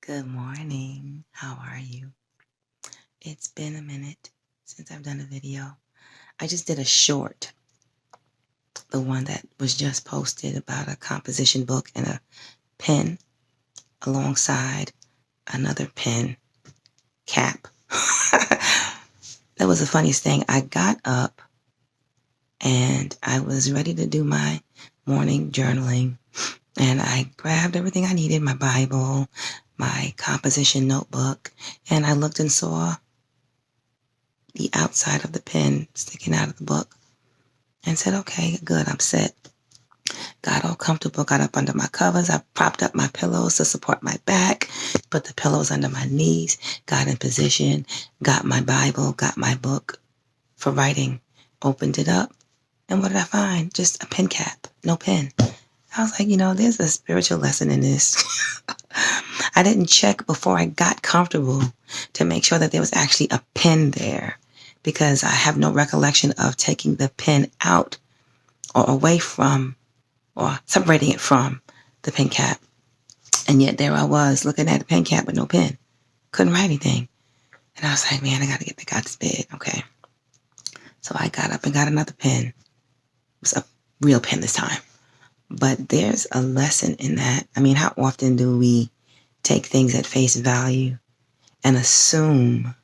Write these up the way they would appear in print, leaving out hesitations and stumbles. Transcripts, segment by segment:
Good morning. How are you? It's been a minute since I've done a video. I just did a short, the one that was just posted about a composition book and a pen alongside another pen cap. That was the funniest thing. I got up and I was ready to do my morning journaling, and I grabbed everything I needed, my Bible, my composition notebook, and I looked and saw the outside of the pen sticking out of the book and said, okay, good, I'm set. Got all comfortable, got up under my covers. I propped up my pillows to support my back, put the pillows under my knees, got in position, got my Bible, got my book for writing, opened it up. And what did I find? Just a pen cap, no pen. I was like, there's a spiritual lesson in this. I didn't check before I got comfortable to make sure that there was actually a pen there, because I have no recollection of taking the pen out or away from or separating it from the pen cap. And yet there I was looking at the pen cap with no pen. Couldn't write anything. And I was like, man, I got to get back out to bed. Okay. So I got up and got another pen. It was a real pen this time. But there's a lesson in that. I mean, how often do we take things at face value and assume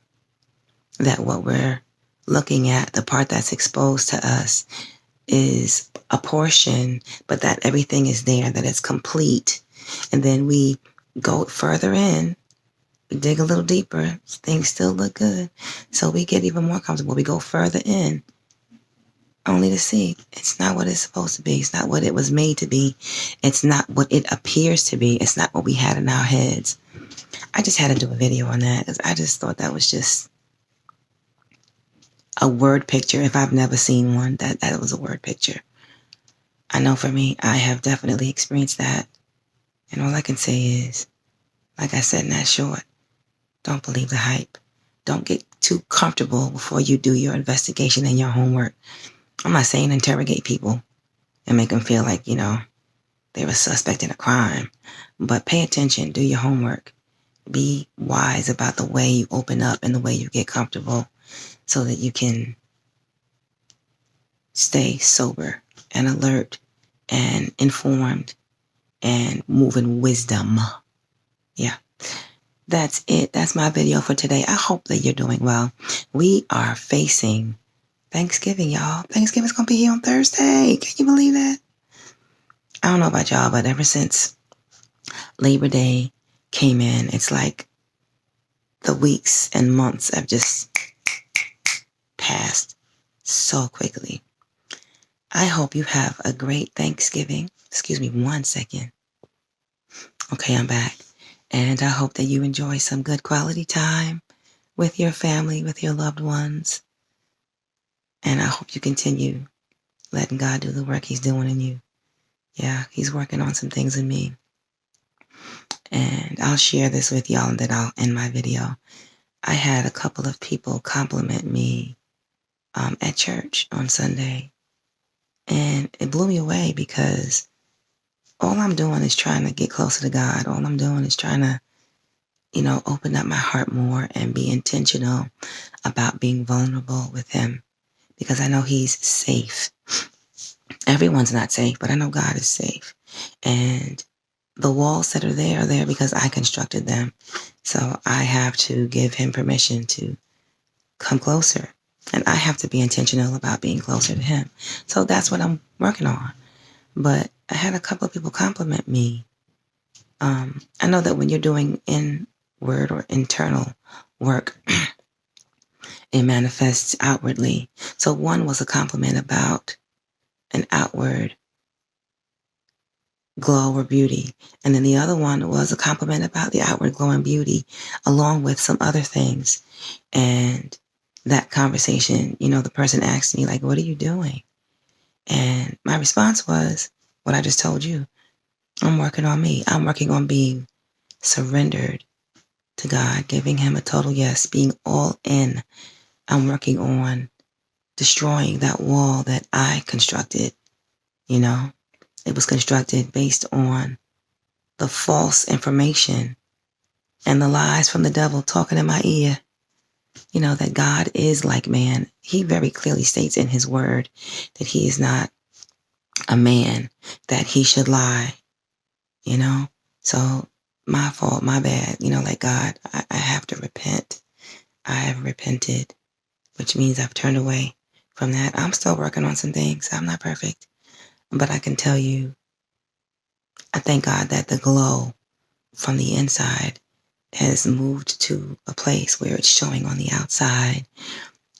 that what we're looking at, the part that's exposed to us, is a portion, but that everything is there, that it's complete. And then we go further in, we dig a little deeper, things still look good. So we get even more comfortable. We go further in, only to see it's not what it's supposed to be. It's not what it was made to be. It's not what it appears to be. It's not what we had in our heads. I just had to do a video on that because I just thought that was just a word picture. If I've never seen one, that was a word picture. I know for me, I have definitely experienced that. And all I can say is, like I said in that short, don't believe the hype. Don't get too comfortable before you do your investigation and your homework. I'm not saying interrogate people and make them feel like, they're a suspect in a crime. But pay attention, do your homework. Be wise about the way you open up and the way you get comfortable so that you can stay sober and alert and informed and move in wisdom. Yeah. That's it. That's my video for today. I hope that you're doing well. We are facing Thanksgiving, y'all. Thanksgiving's going to be here on Thursday. Can you believe that? I don't know about y'all, but ever since Labor Day came in, it's like the weeks and months have just passed so quickly. I hope you have a great Thanksgiving. Excuse me 1 second. Okay, I'm back. And I hope that you enjoy some good quality time with your family, with your loved ones. And I hope you continue letting God do the work he's doing in you. Yeah, he's working on some things in me. And I'll share this with y'all and then I'll end my video. I had a couple of people compliment me at church on Sunday. And it blew me away because all I'm doing is trying to get closer to God. All I'm doing is trying to, open up my heart more and be intentional about being vulnerable with him, because I know he's safe. Everyone's not safe, but I know God is safe. And the walls that are there because I constructed them. So I have to give him permission to come closer. And I have to be intentional about being closer to him. So that's what I'm working on. But I had a couple of people compliment me. I know that when you're doing inward or internal work, it manifests outwardly. So one was a compliment about an outward glow or beauty. And then the other one was a compliment about the outward glow and beauty, along with some other things. And that conversation, the person asked me, like, what are you doing? And my response was what I just told you. I'm working on me. I'm working on being surrendered to God, giving him a total yes, being all in. I'm working on destroying that wall that I constructed. It was constructed based on the false information and the lies from the devil talking in my ear, that God is like man. He very clearly states in his word that he is not a man that he should lie, So my fault, my bad, like God, I have to repent. I have repented, which means I've turned away from that. I'm still working on some things. I'm not perfect, but I can tell you, I thank God that the glow from the inside has moved to a place where it's showing on the outside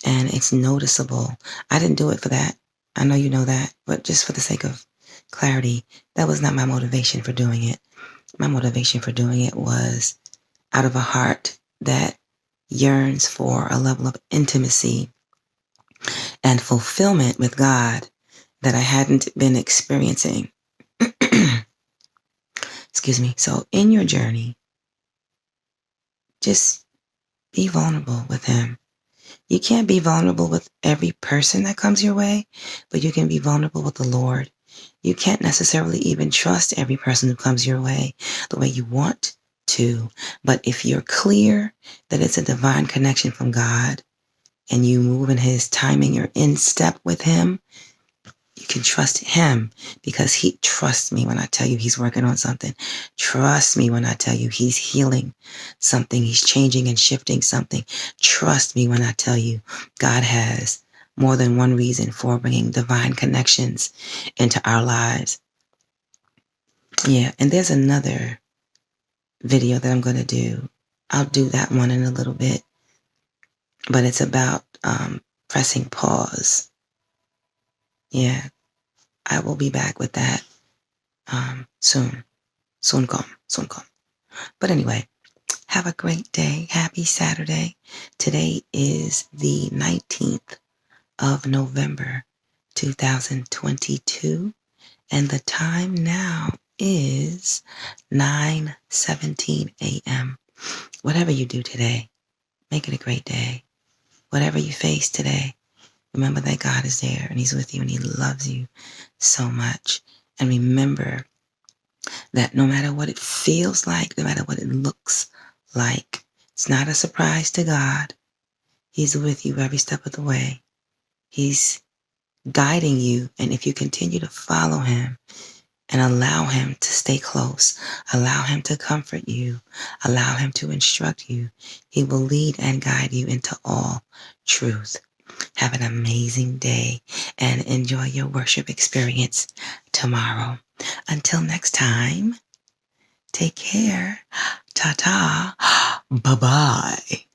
and it's noticeable. I didn't do it for that. I know you know that, but just for the sake of clarity, that was not my motivation for doing it. My motivation for doing it was out of a heart that yearns for a level of intimacy and fulfillment with God that I hadn't been experiencing. Excuse me. So in your journey, just be vulnerable with him. You can't be vulnerable with every person that comes your way, but you can be vulnerable with the Lord. You can't necessarily even trust every person who comes your way the way you want to. But if you're clear that it's a divine connection from God and you move in his timing, you're in step with him, you can trust him because he trusts me when I tell you he's working on something. Trust me when I tell you he's healing something. He's changing and shifting something. Trust me when I tell you God has more than one reason for bringing divine connections into our lives. Yeah, and there's another video that I'm going to do. I'll do that one in a little bit, but it's about pressing pause. Yeah, I will be back with that soon. Soon come. But anyway, have a great day. Happy Saturday. Today is the 19th of November, 2022. And the time now is 9:17 a.m. Whatever you do today, make it a great day. Whatever you face today, remember that God is there and he's with you and he loves you so much. And remember that no matter what it feels like, no matter what it looks like, it's not a surprise to God. He's with you every step of the way. He's guiding you. And if you continue to follow him and allow him to stay close, allow him to comfort you, allow him to instruct you, he will lead and guide you into all truth. Have an amazing day and enjoy your worship experience tomorrow. Until next time, take care. Ta-ta. Bye-bye.